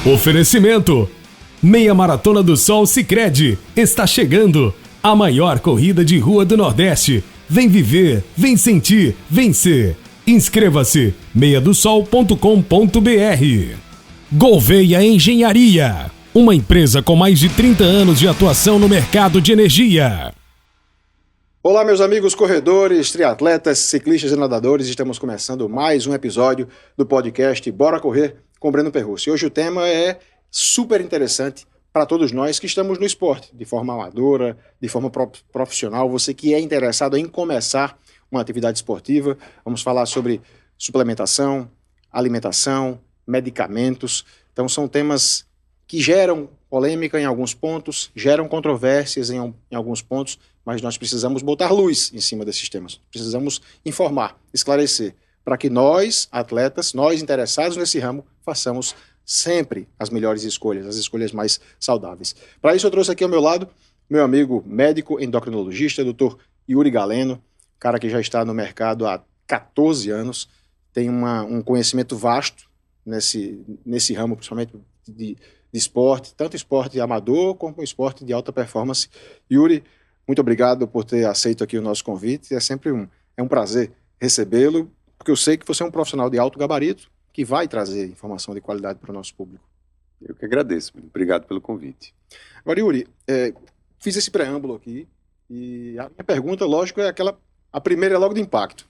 Oferecimento: Meia Maratona do Sol Sicredi está chegando. A maior corrida de rua do Nordeste. Vem viver, vem sentir, vencer. Inscreva-se meiadosol.com.br. Gouveia Engenharia, uma empresa com mais de 30 anos de atuação no mercado de energia. Olá, meus amigos corredores, triatletas, ciclistas e nadadores. Estamos começando mais um episódio do podcast Bora Correr com Breno Perrucci. Hoje o tema é super interessante para todos nós que estamos no esporte, de forma amadora, de forma profissional. Você que é interessado em começar uma atividade esportiva, vamos falar sobre suplementação, alimentação, medicamentos. Então são temas que geram polêmica em alguns pontos, geram controvérsias em alguns pontos, mas nós precisamos botar luz em cima desses temas. Precisamos informar, esclarecer, para que nós, atletas, nós interessados nesse ramo, façamos sempre as melhores escolhas, as escolhas mais saudáveis. Para isso eu trouxe aqui ao meu lado meu amigo médico endocrinologista, Dr. Yuri Galeno, cara que já está no mercado há 14 anos, tem um conhecimento vasto nesse ramo, principalmente de esporte, tanto esporte amador como esporte de alta performance. Yuri, muito obrigado por ter aceito aqui o nosso convite. É sempre um prazer recebê-lo, porque eu sei que você é um profissional de alto gabarito que vai trazer informação de qualidade para o nosso público. Eu que agradeço, obrigado pelo convite. Agora, Yuri, fiz esse preâmbulo aqui e a minha pergunta, lógico, a primeira é logo de impacto.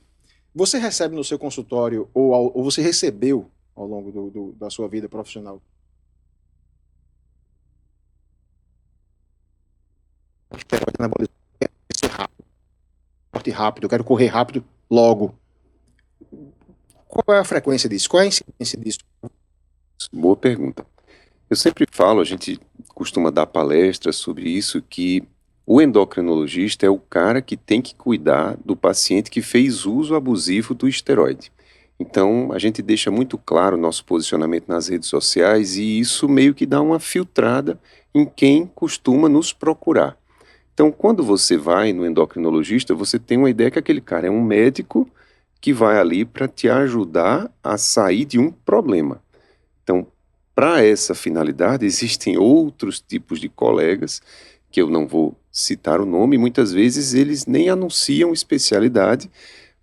Você recebe no seu consultório ou você recebeu ao longo da sua vida profissional rápido, eu quero correr rápido logo. Qual é a frequência disso? Qual é a incidência disso? Boa pergunta. Eu sempre falo, a gente costuma dar palestras sobre isso, que o endocrinologista é o cara que tem que cuidar do paciente que fez uso abusivo do esteroide. Então, a gente deixa muito claro o nosso posicionamento nas redes sociais e isso meio que dá uma filtrada em quem costuma nos procurar. Então, quando você vai no endocrinologista, você tem uma ideia que aquele cara é um médico que vai ali para te ajudar a sair de um problema. Então, para essa finalidade, existem outros tipos de colegas, que eu não vou citar o nome, muitas vezes eles nem anunciam especialidade,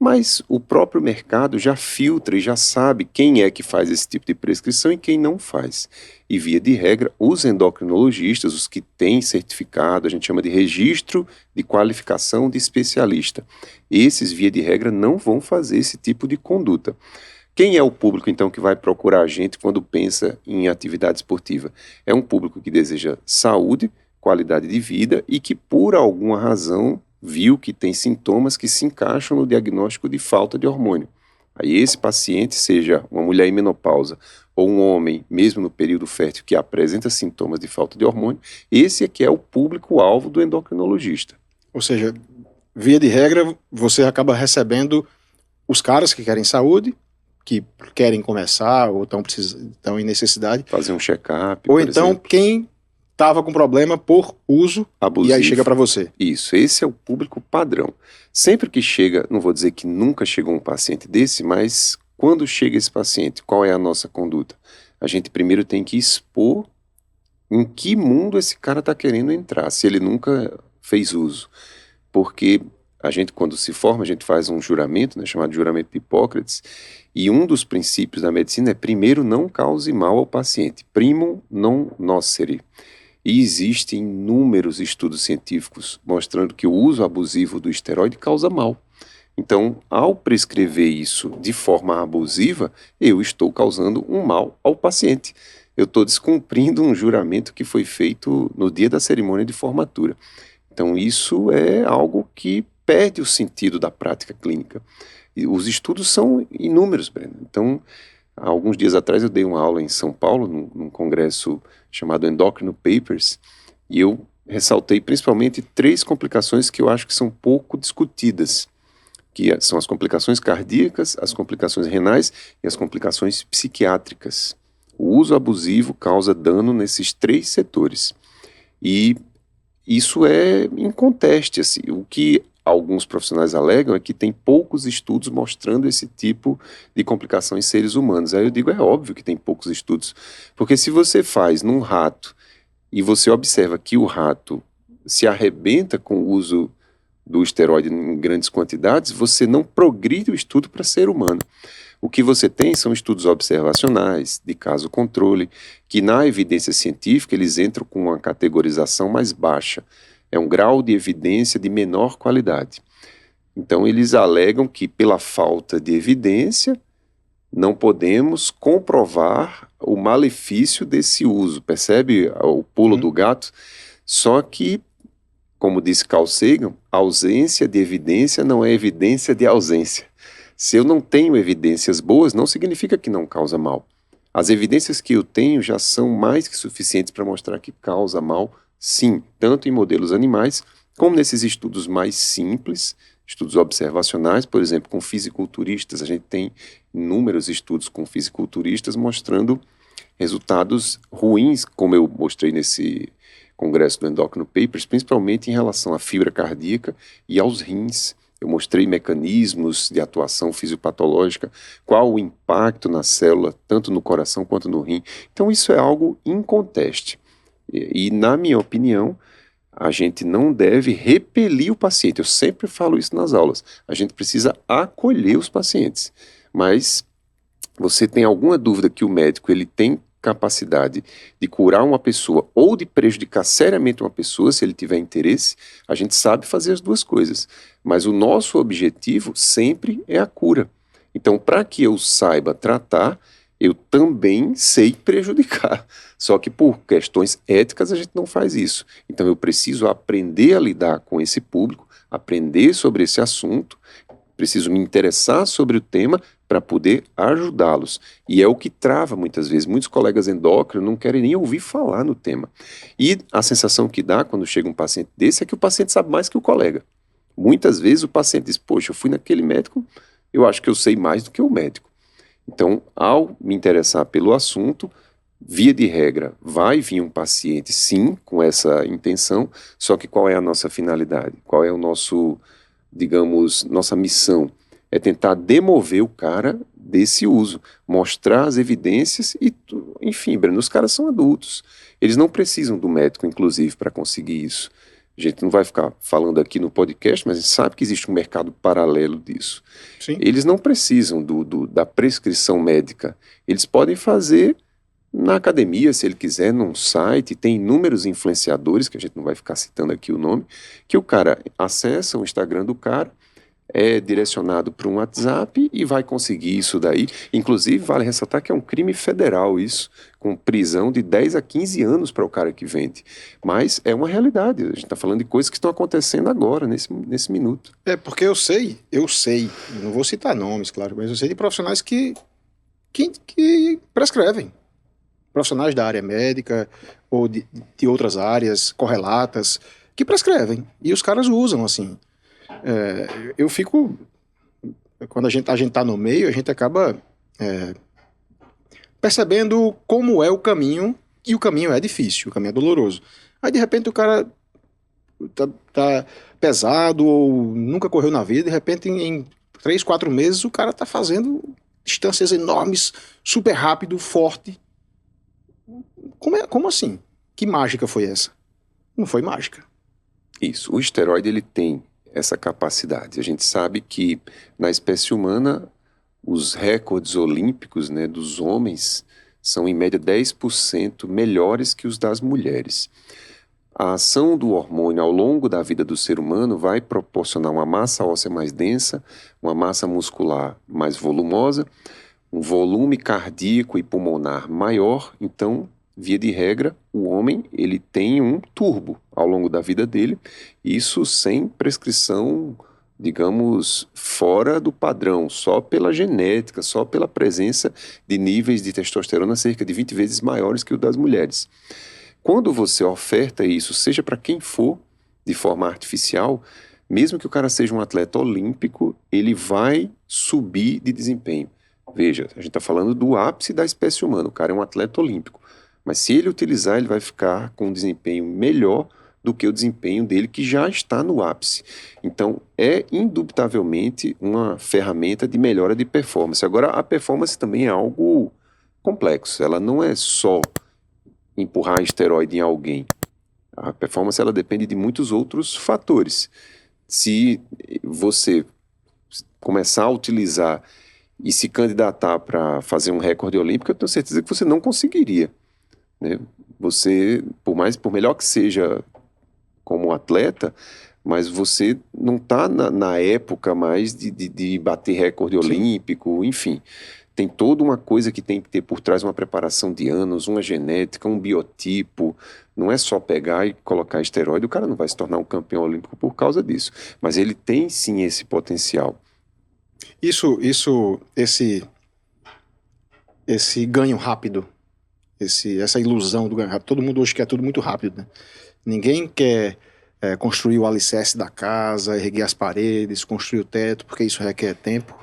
mas o próprio mercado já filtra e já sabe quem é que faz esse tipo de prescrição e quem não faz. E via de regra, os endocrinologistas, os que têm certificado, a gente chama de registro de qualificação de especialista, esses via de regra não vão fazer esse tipo de conduta. Quem é o público então que vai procurar a gente quando pensa em atividade esportiva? É um público que deseja saúde, qualidade de vida e que por alguma razão viu que tem sintomas que se encaixam no diagnóstico de falta de hormônio. Aí esse paciente, seja uma mulher em menopausa ou um homem, mesmo no período fértil, que apresenta sintomas de falta de hormônio, esse aqui é o público-alvo do endocrinologista. Ou seja, via de regra, você acaba recebendo os caras que querem saúde, que querem começar ou estão em necessidade. Fazer um check-up, ou então exemplo. Quem estava com problema por uso abusivo. E aí chega para você. Isso, esse é o público padrão. Sempre que chega, não vou dizer que nunca chegou um paciente desse, mas quando chega esse paciente, qual é a nossa conduta? A gente primeiro tem que expor em que mundo esse cara está querendo entrar, se ele nunca fez uso. Porque a gente, quando se forma, a gente faz um juramento, né, chamado juramento de Hipócrates, e um dos princípios da medicina é primeiro não cause mal ao paciente, primum non nocere. E existem inúmeros estudos científicos mostrando que o uso abusivo do esteroide causa mal. Então, ao prescrever isso de forma abusiva, eu estou causando um mal ao paciente. Eu estou descumprindo um juramento que foi feito no dia da cerimônia de formatura. Então, isso é algo que perde o sentido da prática clínica. E os estudos são inúmeros, Breno. Então, há alguns dias atrás eu dei uma aula em São Paulo, num congresso chamado Endocrino Papers, e eu ressaltei principalmente 3 complicações que eu acho que são pouco discutidas, que são as complicações cardíacas, as complicações renais e as complicações psiquiátricas. O uso abusivo causa dano nesses 3 setores. E isso é inconteste, assim, o que alguns profissionais alegam é que tem poucos estudos mostrando esse tipo de complicação em seres humanos. Aí eu digo, é óbvio que tem poucos estudos, porque se você faz num rato e você observa que o rato se arrebenta com o uso do esteroide em grandes quantidades, você não progride o estudo para ser humano. O que você tem são estudos observacionais, de caso controle, que na evidência científica eles entram com uma categorização mais baixa. É um grau de evidência de menor qualidade. Então eles alegam que pela falta de evidência não podemos comprovar o malefício desse uso. Percebe o pulo do gato? Só que, como disse Carl Sagan, ausência de evidência não é evidência de ausência. Se eu não tenho evidências boas, não significa que não causa mal. As evidências que eu tenho já são mais que suficientes para mostrar que causa mal, sim, tanto em modelos animais, como nesses estudos mais simples, estudos observacionais, por exemplo, com fisiculturistas. A gente tem inúmeros estudos com fisiculturistas mostrando resultados ruins, como eu mostrei nesse congresso do Endocrino Papers, principalmente em relação à fibra cardíaca e aos rins. Eu mostrei mecanismos de atuação fisiopatológica, qual o impacto na célula, tanto no coração quanto no rim. Então isso é algo inconteste. E na minha opinião, a gente não deve repelir o paciente. Eu sempre falo isso nas aulas. A gente precisa acolher os pacientes. Mas você tem alguma dúvida que o médico ele tem capacidade de curar uma pessoa ou de prejudicar seriamente uma pessoa, se ele tiver interesse, a gente sabe fazer as duas coisas. Mas o nosso objetivo sempre é a cura. Então, para que eu saiba tratar, eu também sei prejudicar. Só que por questões éticas a gente não faz isso. Então eu preciso aprender a lidar com esse público, aprender sobre esse assunto, preciso me interessar sobre o tema para poder ajudá-los. E é o que trava muitas vezes. Muitos colegas endócrinos não querem nem ouvir falar no tema. E a sensação que dá quando chega um paciente desse é que o paciente sabe mais que o colega. Muitas vezes o paciente diz, poxa, eu fui naquele médico, eu acho que eu sei mais do que o médico. Então, ao me interessar pelo assunto, via de regra, vai vir um paciente, sim, com essa intenção, só que qual é a nossa finalidade? Qual é o nosso, digamos, nossa missão? É tentar demover o cara desse uso, mostrar as evidências e, enfim, Breno, os caras são adultos. Eles não precisam do médico, inclusive, para conseguir isso. A gente não vai ficar falando aqui no podcast, mas a gente sabe que existe um mercado paralelo disso. Sim. Eles não precisam da prescrição médica. Eles podem fazer na academia, se ele quiser, num site. Tem inúmeros influenciadores, que a gente não vai ficar citando aqui o nome, que o cara acessa o Instagram do cara, é direcionado para um WhatsApp e vai conseguir isso daí. Inclusive, vale ressaltar que é um crime federal isso, com prisão de 10 a 15 anos para o cara que vende. Mas é uma realidade, a gente está falando de coisas que estão acontecendo agora, nesse minuto. É, porque eu sei, não vou citar nomes, claro, mas eu sei de profissionais que prescrevem. Profissionais da área médica ou de outras áreas correlatas que prescrevem. E os caras usam, assim. Eu fico... Quando a gente tá no meio, a gente acaba percebendo como é o caminho, e o caminho é difícil, o caminho é doloroso. Aí, de repente, o cara tá pesado ou nunca correu na vida, de repente, em 3, 4 meses, o cara tá fazendo distâncias enormes, super rápido, forte. Como assim? Que mágica foi essa? Não foi mágica. Isso, o esteroide ele tem essa capacidade. A gente sabe que na espécie humana os recordes olímpicos, né, dos homens são em média 10% melhores que os das mulheres. A ação do hormônio ao longo da vida do ser humano vai proporcionar uma massa óssea mais densa, uma massa muscular mais volumosa, um volume cardíaco e pulmonar maior. Então, via de regra, o homem ele tem um turbo ao longo da vida dele, isso sem prescrição, digamos, fora do padrão, só pela genética, só pela presença de níveis de testosterona cerca de 20 vezes maiores que o das mulheres. Quando você oferta isso, seja para quem for, de forma artificial, mesmo que o cara seja um atleta olímpico, ele vai subir de desempenho. Veja, a gente está falando do ápice da espécie humana, o cara é um atleta olímpico. Mas se ele utilizar, ele vai ficar com um desempenho melhor do que o desempenho dele, que já está no ápice. Então, é indubitavelmente uma ferramenta de melhora de performance. Agora, a performance também é algo complexo. Ela não é só empurrar esteroide em alguém. A performance ela depende de muitos outros fatores. Se você começar a utilizar e se candidatar para fazer um recorde olímpico, eu tenho certeza que você não conseguiria, né? Você, por melhor que seja como atleta, mas você não está na época mais de bater recorde olímpico, enfim. Tem toda uma coisa que tem que ter por trás, uma preparação de anos, uma genética, um biotipo. Não é só pegar e colocar esteroide, o cara não vai se tornar um campeão olímpico por causa disso. Mas ele tem sim esse potencial. Esse ganho rápido, essa ilusão do ganho rápido, todo mundo hoje quer tudo muito rápido, né? Ninguém quer construir o alicerce da casa, erguer as paredes, construir o teto, porque isso requer tempo,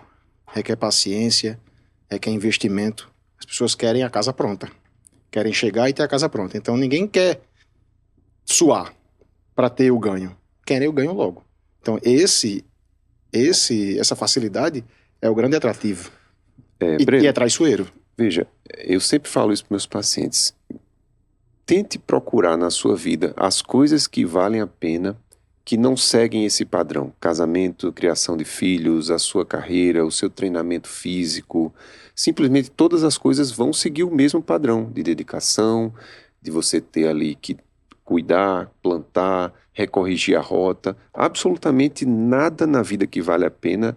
requer paciência, requer investimento. As pessoas querem a casa pronta, querem chegar e ter a casa pronta. Então ninguém quer suar para ter o ganho, querem o ganho logo. Então essa facilidade é o grande atrativo. E é traiçoeiro. Veja, eu sempre falo isso para meus pacientes. Tente procurar na sua vida as coisas que valem a pena, que não seguem esse padrão. Casamento, criação de filhos, a sua carreira, o seu treinamento físico. Simplesmente todas as coisas vão seguir o mesmo padrão de dedicação, de você ter ali que cuidar, plantar, recorrigir a rota. Absolutamente nada na vida que vale a pena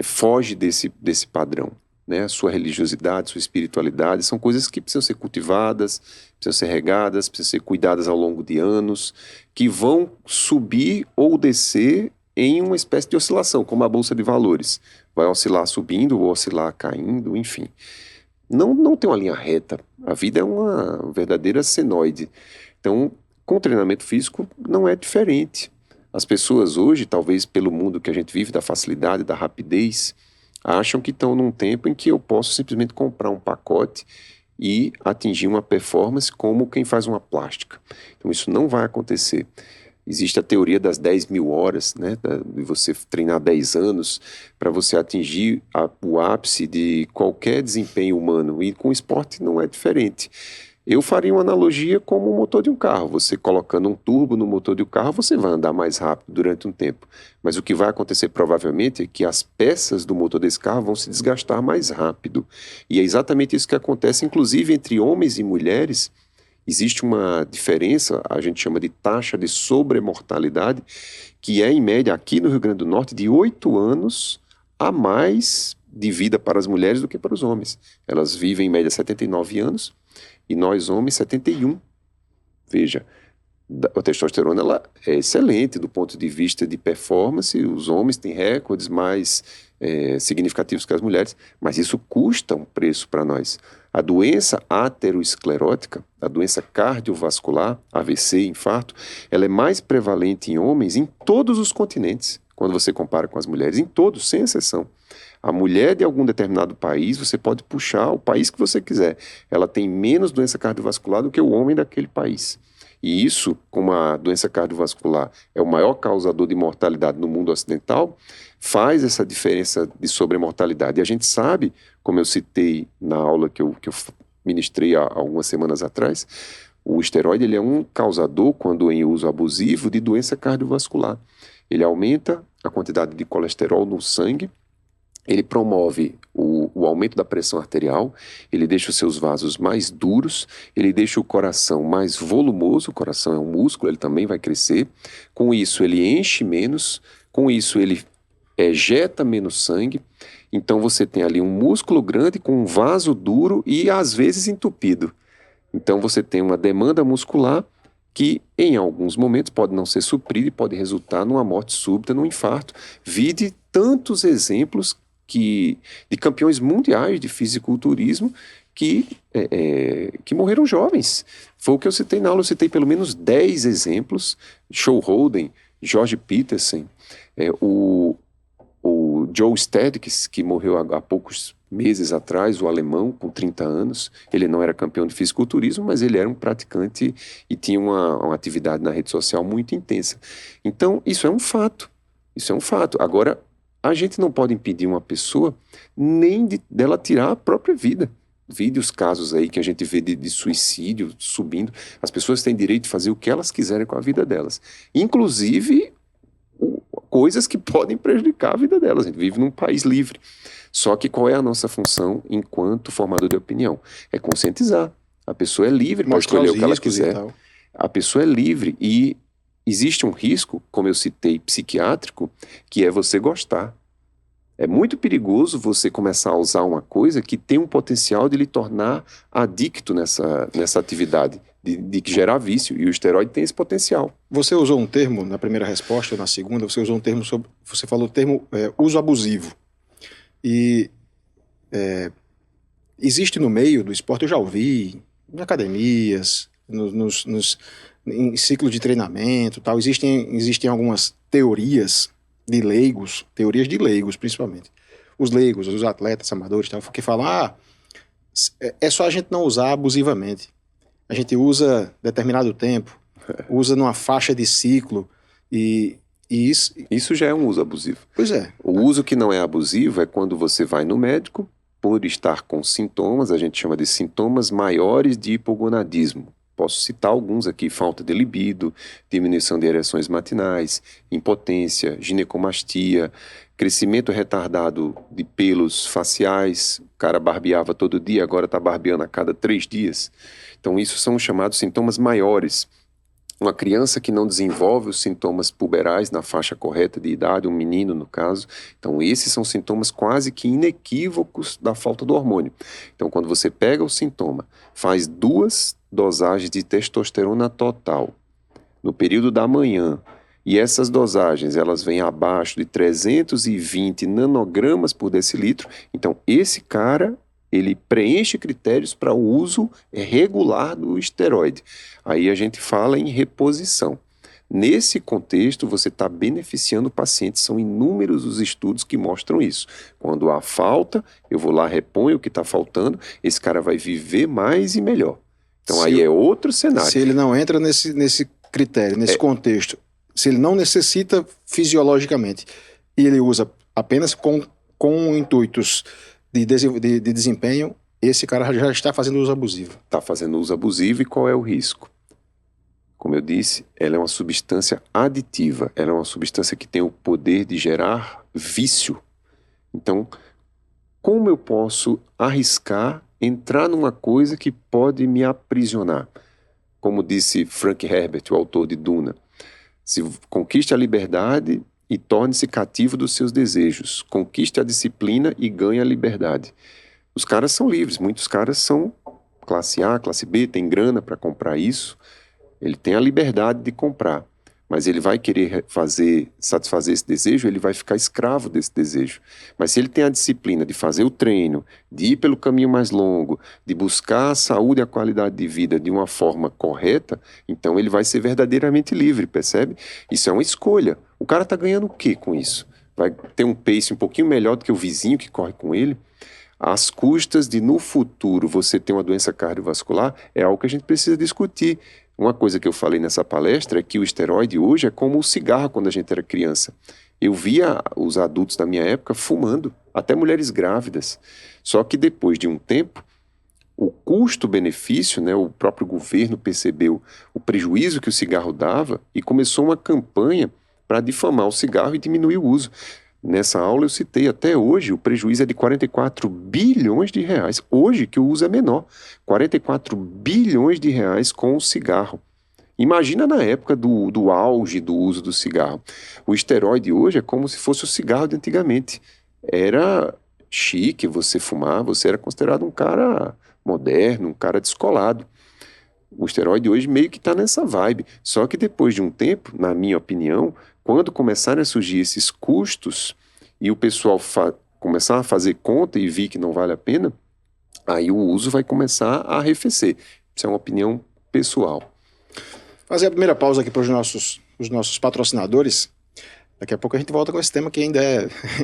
foge desse padrão, né? A sua religiosidade, sua espiritualidade, são coisas que precisam ser cultivadas, precisam ser regadas, precisam ser cuidadas ao longo de anos, que vão subir ou descer em uma espécie de oscilação, como a Bolsa de Valores. Vai oscilar subindo ou oscilar caindo, enfim. Não tem uma linha reta. A vida é uma verdadeira senoide. Então, com o treinamento físico não é diferente. As pessoas hoje, talvez pelo mundo que a gente vive, da facilidade, da rapidez, acham que estão num tempo em que eu posso simplesmente comprar um pacote e atingir uma performance como quem faz uma plástica. Então isso não vai acontecer. Existe a teoria das 10 mil horas, né, de você treinar 10 anos para você atingir o ápice de qualquer desempenho humano, e com o esporte não é diferente. Eu faria uma analogia como o motor de um carro. Você colocando um turbo no motor de um carro, você vai andar mais rápido durante um tempo. Mas o que vai acontecer provavelmente é que as peças do motor desse carro vão se desgastar mais rápido. E é exatamente isso que acontece, inclusive entre homens e mulheres. Existe uma diferença, a gente chama de taxa de sobremortalidade, que é em média aqui no Rio Grande do Norte de 8 anos a mais de vida para as mulheres do que para os homens. Elas vivem em média 79 anos. E nós homens 71. Veja, a testosterona ela é excelente do ponto de vista de performance. Os homens têm recordes mais significativos que as mulheres, mas isso custa um preço para nós. A doença aterosclerótica, a doença cardiovascular, AVC, infarto, ela é mais prevalente em homens em todos os continentes, quando você compara com as mulheres, em todos, sem exceção. A mulher de algum determinado país, você pode puxar o país que você quiser, ela tem menos doença cardiovascular do que o homem daquele país. E isso, como a doença cardiovascular é o maior causador de mortalidade no mundo ocidental, faz essa diferença de sobremortalidade. E a gente sabe, como eu citei na aula que eu ministrei há algumas semanas atrás, o esteroide ele é um causador, quando em uso abusivo, de doença cardiovascular. Ele aumenta a quantidade de colesterol no sangue, ele promove o aumento da pressão arterial, ele deixa os seus vasos mais duros, ele deixa o coração mais volumoso, o coração é um músculo, ele também vai crescer. Com isso, ele enche menos, com isso, ele ejeta menos sangue. Então, você tem ali um músculo grande com um vaso duro e, às vezes, entupido. Então, você tem uma demanda muscular que, em alguns momentos, pode não ser suprida e pode resultar numa morte súbita, num infarto. Vide tantos exemplos de campeões mundiais de fisiculturismo que morreram jovens. Foi o que eu citei na aula, eu citei pelo menos 10 exemplos. Shaw Holden, George Peterson, o Joe Static, que morreu há poucos meses atrás, o alemão, com 30 anos, ele não era campeão de fisiculturismo, mas ele era um praticante e tinha uma atividade na rede social muito intensa. Então, isso é um fato. Isso é um fato. Agora, a gente não pode impedir uma pessoa nem dela tirar a própria vida. Vide os casos aí que a gente vê de suicídio subindo. As pessoas têm direito de fazer o que elas quiserem com a vida delas. Inclusive, coisas que podem prejudicar a vida delas. A gente vive num país livre. Só que qual é a nossa função enquanto formador de opinião? É conscientizar. A pessoa é livre para escolher o que ela quiser. A pessoa é livre e existe um risco, como eu citei, psiquiátrico, que é você gostar. É muito perigoso você começar a usar uma coisa que tem um potencial de lhe tornar adicto nessa atividade, de gerar vício. E o esteroide tem esse potencial. Você usou um termo na primeira resposta ou na segunda, você usou um termo sobre. Você falou o termo uso abusivo. E existe no meio do esporte, eu já ouvi, em academias, em ciclo de treinamento, tal, existem algumas teorias de leigos principalmente. Os leigos, os atletas amadores, tal, que falam, é só a gente não usar abusivamente. A gente usa determinado tempo, usa numa faixa de ciclo e isso já é um uso abusivo. Pois é. O uso que não é abusivo é quando você vai no médico por estar com sintomas, a gente chama de sintomas maiores de hipogonadismo. Posso citar alguns aqui: falta de libido, diminuição de ereções matinais, impotência, ginecomastia, crescimento retardado de pelos faciais, o cara barbeava todo dia, agora está barbeando a cada 3 dias. Então isso são chamados sintomas maiores. Uma criança que não desenvolve os sintomas puberais na faixa correta de idade, um menino no caso, então esses são sintomas quase que inequívocos da falta do hormônio. Então quando você pega o sintoma, faz 2 dosagens de testosterona total no período da manhã, e essas dosagens elas vêm abaixo de 320 nanogramas por decilitro, então esse cara ele preenche critérios para o uso regular do esteroide. Aí a gente fala em reposição. Nesse contexto, você está beneficiando o paciente. São inúmeros os estudos que mostram isso. Quando há falta, eu vou lá, reponho o que está faltando, esse cara vai viver mais e melhor. Então aí é outro cenário. Se ele não entra nesse critério, nesse contexto, se ele não necessita fisiologicamente, e ele usa apenas com intuitos de desempenho, esse cara já está fazendo uso abusivo. Está fazendo uso abusivo, e qual é o risco? Como eu disse, ela é uma substância aditiva, ela é uma substância que tem o poder de gerar vício. Então, como eu posso arriscar entrar numa coisa que pode me aprisionar? Como disse Frank Herbert, o autor de Duna, se conquiste a liberdade e torne-se cativo dos seus desejos. Conquiste a disciplina e ganhe a liberdade. Os caras são livres, muitos caras são classe A, classe B, tem grana para comprar isso. Ele tem a liberdade de comprar, mas ele vai querer satisfazer esse desejo, ele vai ficar escravo desse desejo. Mas se ele tem a disciplina de fazer o treino, de ir pelo caminho mais longo, de buscar a saúde e a qualidade de vida de uma forma correta, então ele vai ser verdadeiramente livre, percebe? Isso é uma escolha. O cara está ganhando o quê com isso? Vai ter um pace um pouquinho melhor do que o vizinho que corre com ele? Às custas de, no futuro, você ter uma doença cardiovascular, é algo que a gente precisa discutir. Uma coisa que eu falei nessa palestra é que o esteroide hoje é como o cigarro quando a gente era criança. Eu via os adultos da minha época fumando, até mulheres grávidas. Só que depois de um tempo, o custo-benefício, né, o próprio governo percebeu o prejuízo que o cigarro dava e começou uma campanha para difamar o cigarro e diminuir o uso. Nessa aula eu citei, até hoje o prejuízo é de 44 bilhões de reais. Hoje que o uso é menor, 44 bilhões de reais com o cigarro. Imagina na época do auge do uso do cigarro. O esteroide hoje é como se fosse o cigarro de antigamente. Era chique você fumar, você era considerado um cara moderno, um cara descolado. O esteroide hoje meio que está nessa vibe. Só que depois de um tempo, na minha opinião, quando começarem a surgir esses custos e o pessoal começar a fazer conta e vir que não vale a pena, aí o uso vai começar a arrefecer. Isso é uma opinião pessoal. Fazer a primeira pausa aqui para os nossos patrocinadores. Daqui a pouco a gente volta com esse tema que ainda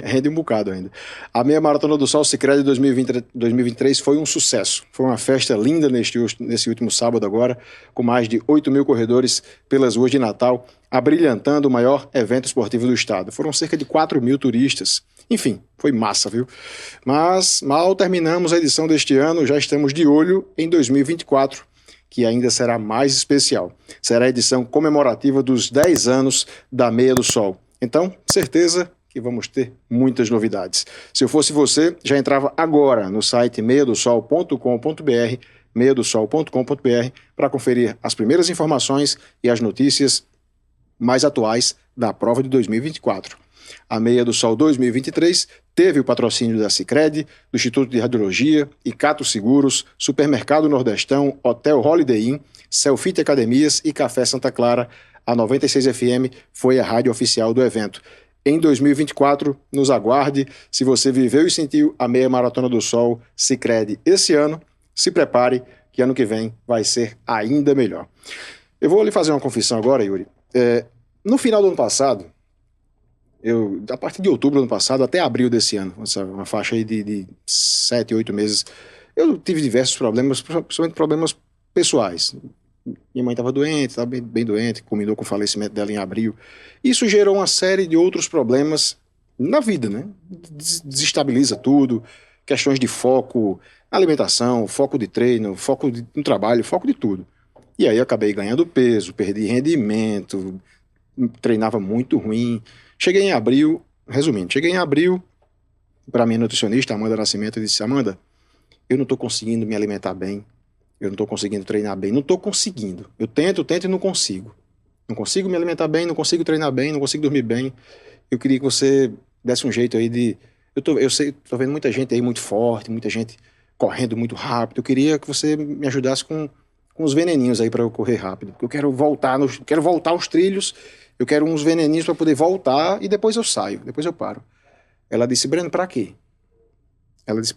rende um bocado ainda. A Meia Maratona do Sol Sicredi 2023 foi um sucesso. Foi uma festa linda nesse último sábado agora, com mais de 8 mil corredores pelas ruas de Natal, abrilhantando o maior evento esportivo do estado. Foram cerca de 4 mil turistas. Enfim, foi massa, viu? Mas mal terminamos a edição deste ano, já estamos de olho em 2024, que ainda será mais especial. Será a edição comemorativa dos 10 anos da Meia do Sol. Então, certeza que vamos ter muitas novidades. Se eu fosse você, já entrava agora no site meiadosol.com.br, meiadosol.com.br, para conferir as primeiras informações e as notícias mais atuais da prova de 2024. A Meia do Sol 2023 teve o patrocínio da Sicredi, do Instituto de Radiologia, Icato Seguros, Supermercado Nordestão, Hotel Holiday Inn, Selfit Academias e Café Santa Clara. A 96 FM foi a rádio oficial do evento. Em 2024, nos aguarde. Se você viveu e sentiu a Meia Maratona do Sol Sicredi esse ano, se prepare que ano que vem vai ser ainda melhor. Eu vou lhe fazer uma confissão agora, Yuri. No final do ano passado, a partir de outubro do ano passado até abril desse ano, uma faixa aí de 7, 8 meses, eu tive diversos problemas, principalmente problemas pessoais. Minha mãe estava doente, estava bem doente, combinou com o falecimento dela em abril. Isso gerou uma série de outros problemas na vida, né? Desestabiliza tudo, questões de foco, alimentação, foco de treino, foco no trabalho, foco de tudo. E aí eu acabei ganhando peso, perdi rendimento, treinava muito ruim. Cheguei em abril, para minha nutricionista, Amanda Nascimento, eu disse: Amanda, eu não estou conseguindo me alimentar bem, eu não estou conseguindo treinar bem, não estou conseguindo. Eu tento e não consigo. Não consigo me alimentar bem, não consigo treinar bem, não consigo dormir bem. Eu queria que você desse um jeito aí de... Eu sei, tô vendo muita gente aí muito forte, muita gente correndo muito rápido. Eu queria que você me ajudasse com uns veneninhos aí para eu correr rápido. Porque eu quero voltar aos trilhos, eu quero uns veneninhos para poder voltar e depois eu saio, depois eu paro. Ela disse: Breno, para quê? Ela disse: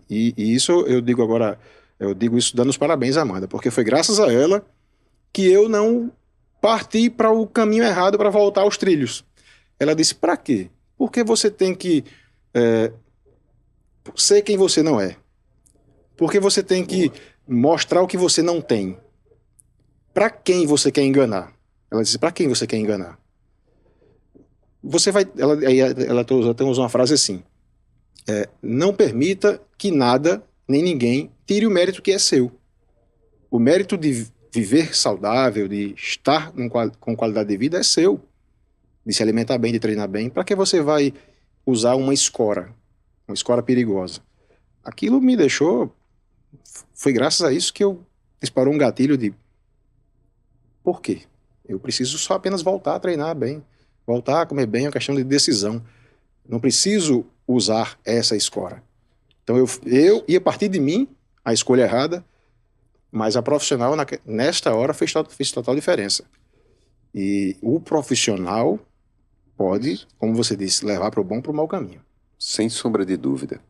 E isso eu digo agora... Eu digo isso dando os parabéns à Amanda, porque foi graças a ela que eu não parti para o caminho errado para voltar aos trilhos. Ela disse: para quê? Porque você tem que ser quem você não é. Porque você tem que mostrar o que você não tem. Para quem você quer enganar? Ela disse: para quem você quer enganar? Você vai... Ela usa uma frase assim: não permita que nada nem ninguém tire o mérito que é seu. O mérito de viver saudável, de estar com qualidade de vida é seu. De se alimentar bem, de treinar bem. Para que você vai usar uma escora perigosa? Aquilo me deixou... Foi graças a isso que eu disparou um gatilho de... Por quê? Eu preciso só apenas voltar a treinar bem. Voltar a comer bem é uma questão de decisão. Não preciso usar essa escora. Então e a partir de mim, a escolha errada, mas a profissional nesta hora fez total diferença. E o profissional pode, como você disse, levar para o bom ou para o mau caminho. Sem sombra de dúvida.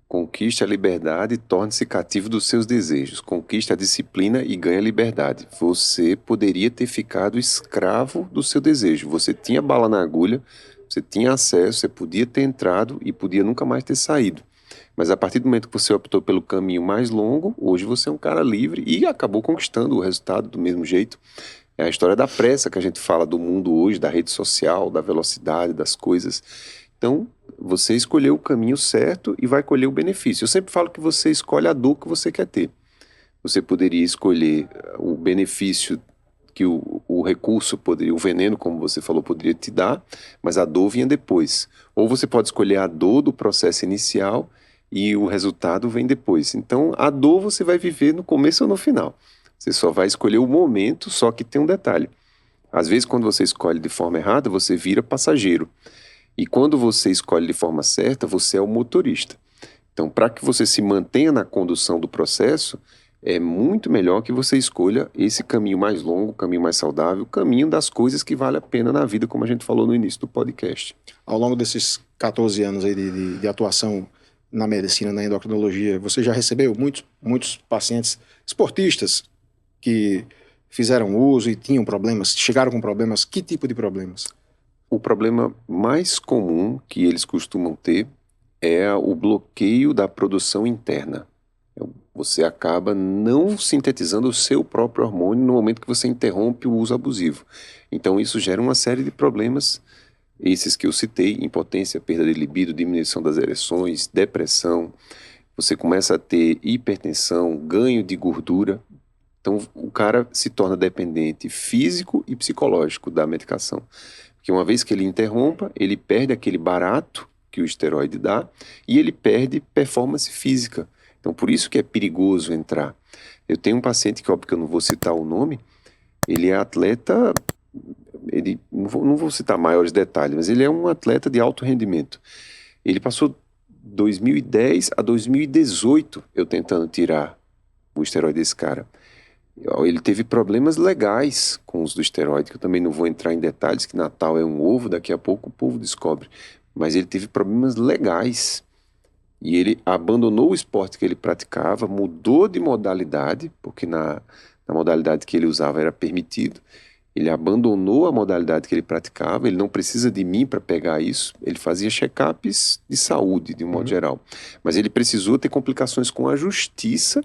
Conquiste a liberdade e torne-se cativo dos seus desejos. Conquiste a disciplina e ganhe a liberdade. Você poderia ter ficado escravo do seu desejo. Você tinha bala na agulha, você tinha acesso, você podia ter entrado e podia nunca mais ter saído. Mas a partir do momento que você optou pelo caminho mais longo, hoje você é um cara livre e acabou conquistando o resultado do mesmo jeito. É a história da pressa que a gente fala do mundo hoje, da rede social, da velocidade das coisas. Então, você escolheu o caminho certo e vai colher o benefício. Eu sempre falo que você escolhe a dor que você quer ter. Você poderia escolher o benefício que o recurso poderia, o veneno, como você falou, poderia te dar, mas a dor vinha depois. Ou você pode escolher a dor do processo inicial e o resultado vem depois. Então, a dor você vai viver no começo ou no final. Você só vai escolher o momento, só que tem um detalhe. Às vezes, quando você escolhe de forma errada, você vira passageiro. E quando você escolhe de forma certa, você é o motorista. Então, para que você se mantenha na condução do processo, é muito melhor que você escolha esse caminho mais longo, o caminho mais saudável, o caminho das coisas que vale a pena na vida, como a gente falou no início do podcast. Ao longo desses 14 anos aí de atuação na medicina, na endocrinologia, você já recebeu muitos pacientes esportistas que fizeram uso e tinham problemas, chegaram com problemas? Que tipo de problemas? o problema mais comum que eles costumam ter é o bloqueio da produção interna. Você acaba não sintetizando o seu próprio hormônio no momento que você interrompe o uso abusivo. Então isso gera uma série de problemas, esses que eu citei: impotência, perda de libido, diminuição das ereções, depressão. Você começa a ter hipertensão, ganho de gordura. Então o cara se torna dependente físico e psicológico da medicação. Porque uma vez que ele interrompa, ele perde aquele barato que o esteroide dá e ele perde performance física. Então por isso que é perigoso entrar. Eu tenho um paciente que, óbvio que eu não vou citar o nome, ele é atleta, não vou citar maiores detalhes, mas ele é um atleta de alto rendimento. Ele passou 2010 a 2018 eu tentando tirar o esteroide desse cara. Ele teve problemas legais com o uso do esteroide, que eu também não vou entrar em detalhes, que Natal é um ovo, daqui a pouco o povo descobre. Mas ele teve problemas legais. E ele abandonou o esporte que ele praticava, mudou de modalidade, porque na modalidade que ele usava era permitido. Ele abandonou a modalidade que ele praticava, ele não precisa de mim para pegar isso. Ele fazia check-ups de saúde, de um modo geral. Mas ele precisou ter complicações com a justiça.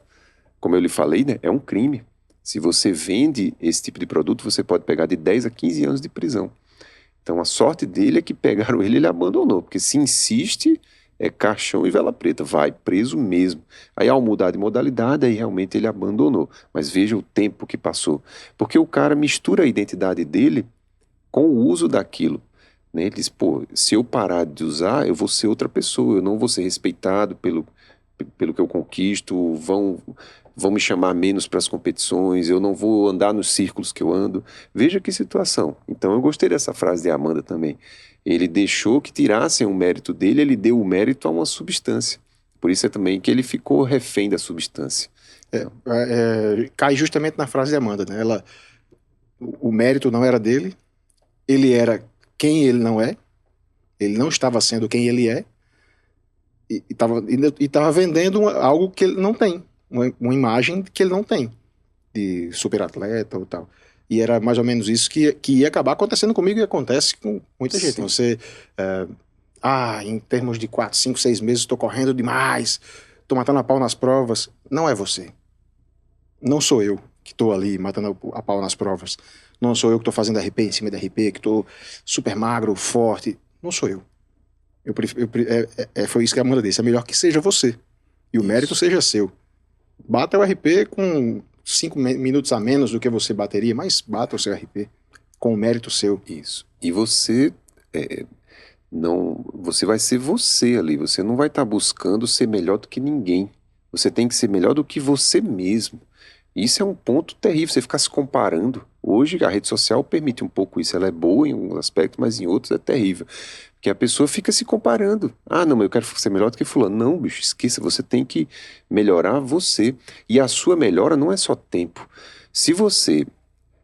Como eu lhe falei, né, é um crime. Se você vende esse tipo de produto, você pode pegar de 10 a 15 anos de prisão. Então a sorte dele é que pegaram ele abandonou, porque se insiste, é caixão e vela preta, vai preso mesmo. Aí ao mudar de modalidade, aí realmente ele abandonou. Mas veja o tempo que passou. Porque o cara mistura a identidade dele com o uso daquilo. Né? Ele diz, pô, se eu parar de usar, eu vou ser outra pessoa, eu não vou ser respeitado pelo que eu conquisto, vão me chamar menos para as competições, eu não vou andar nos círculos que eu ando. Veja que situação. Então eu gostei dessa frase de Amanda também. Ele deixou que tirassem o mérito dele, ele deu o mérito a uma substância. Por isso é também que ele ficou refém da substância. Cai justamente na frase de Amanda, né? O mérito não era dele, ele era quem ele não é, ele não estava sendo quem ele é, e estava vendendo algo que ele não tem, uma imagem que ele não tem, de superatleta ou tal. E era mais ou menos isso que ia acabar acontecendo comigo e acontece com muita gente. Sim. Você, em termos de 4, 5, 6 meses, estou correndo demais, estou matando a pau nas provas. Não é você. Não sou eu que estou ali matando a pau nas provas. Não sou eu que estou fazendo RP em cima de RP, que estou super magro, forte. Não sou eu. Foi isso que a Amanda disse. É melhor que seja você. E o mérito seja seu. Bata o RP com 5 minutos a menos do que você bateria, mas bata o seu RP com o mérito seu. Isso. E você você vai ser você ali. Você não vai estar buscando ser melhor do que ninguém. Você tem que ser melhor do que você mesmo. Isso é um ponto terrível, você ficar se comparando. Hoje a rede social permite um pouco isso. Ela é boa em alguns aspectos, mas em outros é terrível. Porque a pessoa fica se comparando. Ah, não, mas eu quero ser melhor do que fulano. Não, bicho, esqueça, você tem que melhorar você. E a sua melhora não é só tempo. Se você,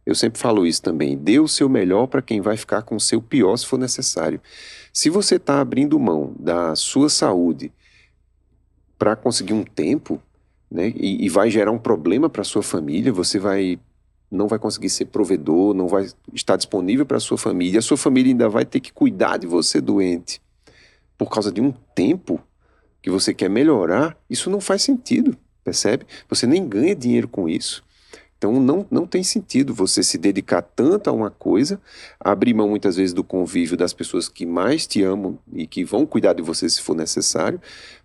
eu sempre falo isso também, dê o seu melhor para quem vai ficar com o seu pior se for necessário. Se você está abrindo mão da sua saúde para conseguir um tempo, né, e vai gerar um problema para a sua família, você não vai conseguir ser provedor, não vai estar disponível para a sua família, a sua família ainda vai ter que cuidar de você doente por causa de um tempo que você quer melhorar, isso não faz sentido, percebe? Você nem ganha dinheiro com isso. Então não tem sentido você se dedicar tanto a uma coisa, abrir mão muitas vezes do convívio das pessoas que mais te amam e que vão cuidar de você se for necessário,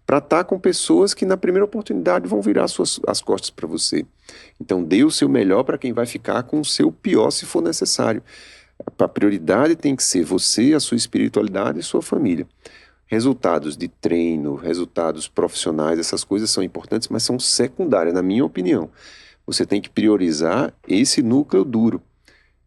para estar com pessoas que na primeira oportunidade vão virar as costas para você. Então dê o seu melhor para quem vai ficar com o seu pior se for necessário. A prioridade tem que ser você, a sua espiritualidade e sua família. Resultados de treino, resultados profissionais, essas coisas são importantes, mas são secundárias, na minha opinião. Você tem que priorizar esse núcleo duro.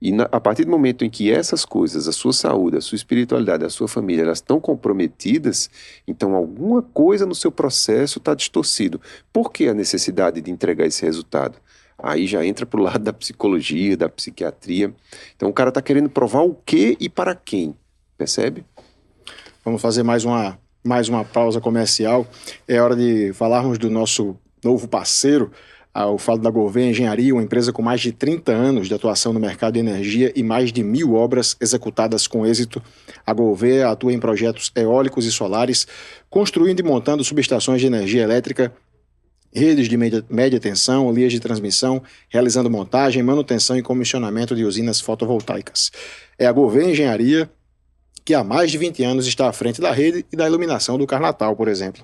E a partir do momento em que essas coisas, a sua saúde, a sua espiritualidade, a sua família, elas estão comprometidas, então alguma coisa no seu processo está distorcido. Por que a necessidade de entregar esse resultado? Aí já entra para o lado da psicologia, da psiquiatria. Então o cara está querendo provar o quê e para quem, percebe? Vamos fazer mais uma pausa comercial. É hora de falarmos do nosso novo parceiro, Eu falo da Gouveia Engenharia, uma empresa com mais de 30 anos de atuação no mercado de energia e mais de 1.000 obras executadas com êxito. A Gouveia atua em projetos eólicos e solares, construindo e montando subestações de energia elétrica, redes de média tensão, linhas de transmissão, realizando montagem, manutenção e comissionamento de usinas fotovoltaicas. É a Gouveia Engenharia que há mais de 20 anos está à frente da rede e da iluminação do Carnatal, por exemplo.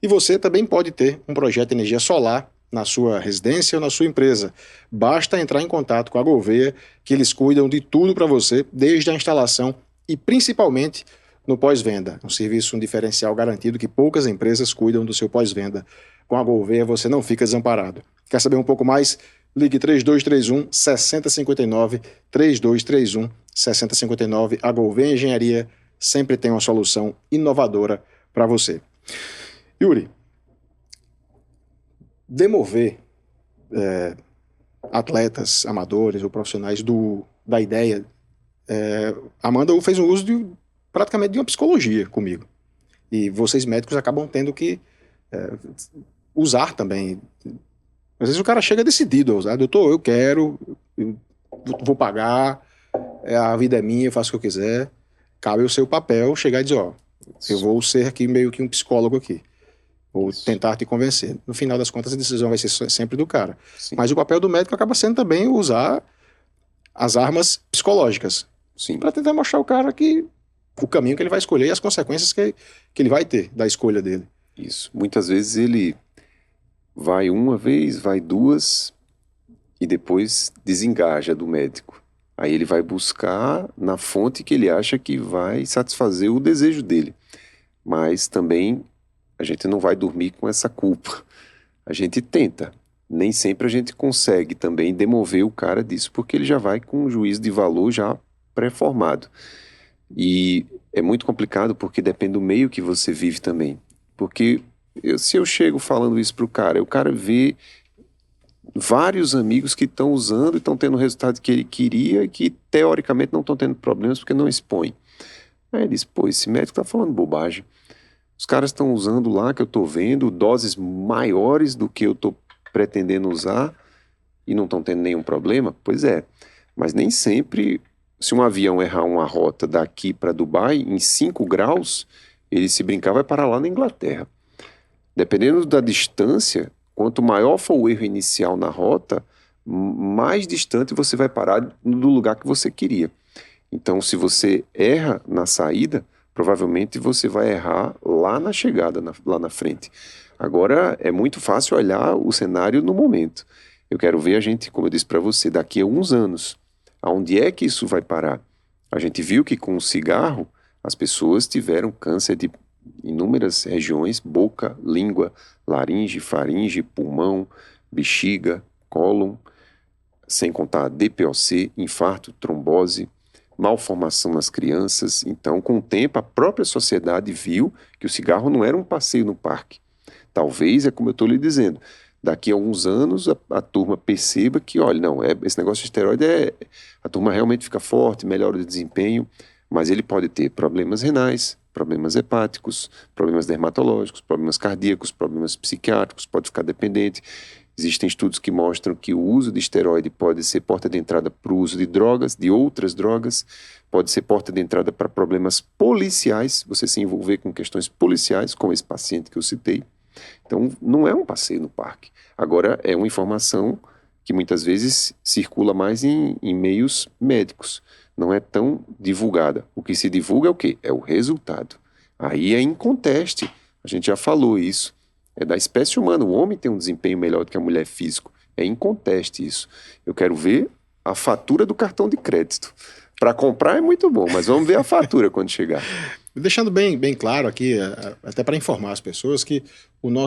E você também pode ter um projeto de energia solar na sua residência ou na sua empresa. Basta entrar em contato com a Gouveia, que eles cuidam de tudo para você, desde a instalação e principalmente no pós-venda. Um serviço, um diferencial garantido que poucas empresas cuidam do seu pós-venda. Com a Gouveia você não fica desamparado. Quer saber um pouco mais? Ligue 3231-6059, 3231-6059. A Gouveia Engenharia sempre tem uma solução inovadora para você. Yuri, demover atletas, amadores ou profissionais da ideia, Amanda fez um uso praticamente de uma psicologia comigo. E vocês médicos acabam tendo que usar também. Às vezes o cara chega decidido a usar. Doutor, eu quero, eu vou pagar, a vida é minha, eu faço o que eu quiser. Cabe o seu papel chegar e dizer, eu vou ser aqui meio que um psicólogo aqui. Vou tentar te convencer. No final das contas, a decisão vai ser sempre do cara. Sim. Mas o papel do médico acaba sendo também usar as armas psicológicas. Para tentar mostrar ao cara que o caminho que ele vai escolher e as consequências que ele vai ter da escolha dele. Isso. Muitas vezes ele vai uma vez, vai duas e depois desengaja do médico. Aí ele vai buscar na fonte que ele acha que vai satisfazer o desejo dele. Mas também a gente não vai dormir com essa culpa. A gente tenta. Nem sempre a gente consegue também demover o cara disso, porque ele já vai com um juízo de valor já pré-formado. E é muito complicado porque depende do meio que você vive também. Porque se eu chego falando isso pro cara, o cara vê vários amigos que estão usando e estão tendo o resultado que ele queria e que teoricamente não estão tendo problemas porque não expõem. Aí ele diz, esse médico tá falando bobagem. Os caras estão usando lá, que eu estou vendo, doses maiores do que eu estou pretendendo usar e não estão tendo nenhum problema? Pois é, mas nem sempre, se um avião errar uma rota daqui para Dubai, em 5 graus, ele se brincar vai parar lá na Inglaterra. Dependendo da distância, quanto maior for o erro inicial na rota, mais distante você vai parar do lugar que você queria. Então, se você erra na saída, provavelmente você vai errar lá na chegada, lá na frente. Agora, é muito fácil olhar o cenário no momento. Eu quero ver a gente, como eu disse para você, daqui a uns anos, aonde é que isso vai parar? A gente viu que com o cigarro, as pessoas tiveram câncer de inúmeras regiões, boca, língua, laringe, faringe, pulmão, bexiga, cólon, sem contar DPOC, infarto, trombose, malformação nas crianças. Então, com o tempo, a própria sociedade viu que o cigarro não era um passeio no parque. Talvez, é como eu estou lhe dizendo, daqui a alguns anos a turma perceba que, olha, não, esse negócio de esteroide a turma realmente fica forte, melhora o desempenho, mas ele pode ter problemas renais, problemas hepáticos, problemas dermatológicos, problemas cardíacos, problemas psiquiátricos, pode ficar dependente. Existem estudos que mostram que o uso de esteroide pode ser porta de entrada para o uso de drogas, de outras drogas, pode ser porta de entrada para problemas policiais, você se envolver com questões policiais, como esse paciente que eu citei. Então, não é um passeio no parque. Agora, é uma informação que muitas vezes circula mais em meios médicos, não é tão divulgada. O que se divulga é o quê? É o resultado. Aí é inconteste, a gente já falou isso. É da espécie humana, o homem tem um desempenho melhor do que a mulher físico. É inconteste isso. Eu quero ver a fatura do cartão de crédito. Para comprar é muito bom, mas vamos ver a fatura quando chegar. Deixando bem claro aqui, até para informar as pessoas, que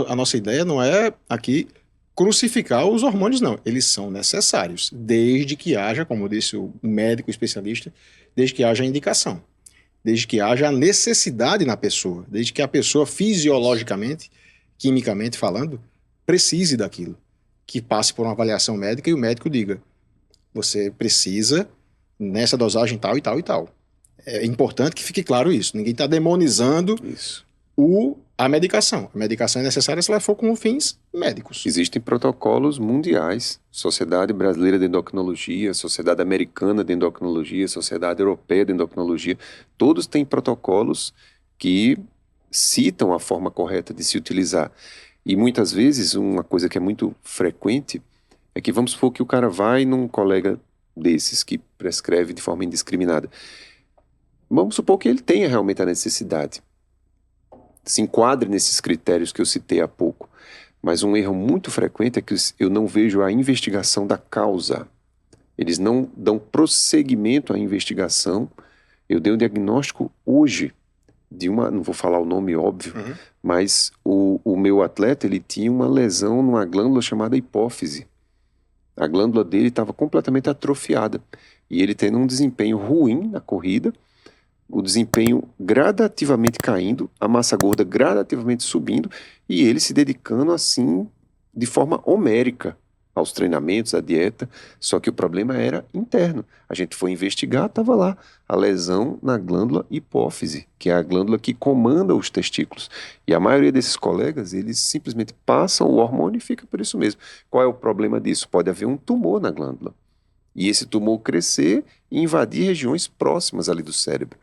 a nossa ideia não é aqui crucificar os hormônios, não. Eles são necessários, desde que haja, como disse o médico especialista, desde que haja indicação, desde que haja a necessidade na pessoa, desde que a pessoa fisiologicamente, quimicamente falando, precise daquilo, que passe por uma avaliação médica e o médico diga, você precisa nessa dosagem tal e tal e tal. É importante que fique claro isso, ninguém está demonizando a medicação. A medicação é necessária se ela for com fins médicos. Existem protocolos mundiais, Sociedade Brasileira de Endocrinologia, Sociedade Americana de Endocrinologia, Sociedade Europeia de Endocrinologia, todos têm protocolos que citam a forma correta de se utilizar. E muitas vezes, uma coisa que é muito frequente é que vamos supor que o cara vai num colega desses que prescreve de forma indiscriminada. Vamos supor que ele tenha realmente a necessidade, se enquadre nesses critérios que eu citei há pouco. Mas um erro muito frequente é que eu não vejo a investigação da causa. Eles não dão prosseguimento à investigação. Eu dei um diagnóstico hoje de não vou falar o nome óbvio, mas o meu atleta, ele tinha uma lesão numa glândula chamada hipófise. A glândula dele estava completamente atrofiada. E ele tendo um desempenho ruim na corrida, o desempenho gradativamente caindo, a massa gorda gradativamente subindo, e ele se dedicando assim, de forma homérica, aos treinamentos, à dieta, só que o problema era interno. A gente foi investigar, estava lá, a lesão na glândula hipófise, que é a glândula que comanda os testículos. E a maioria desses colegas, eles simplesmente passam o hormônio e fica por isso mesmo. Qual é o problema disso? Pode haver um tumor na glândula. E esse tumor crescer e invadir regiões próximas ali do cérebro.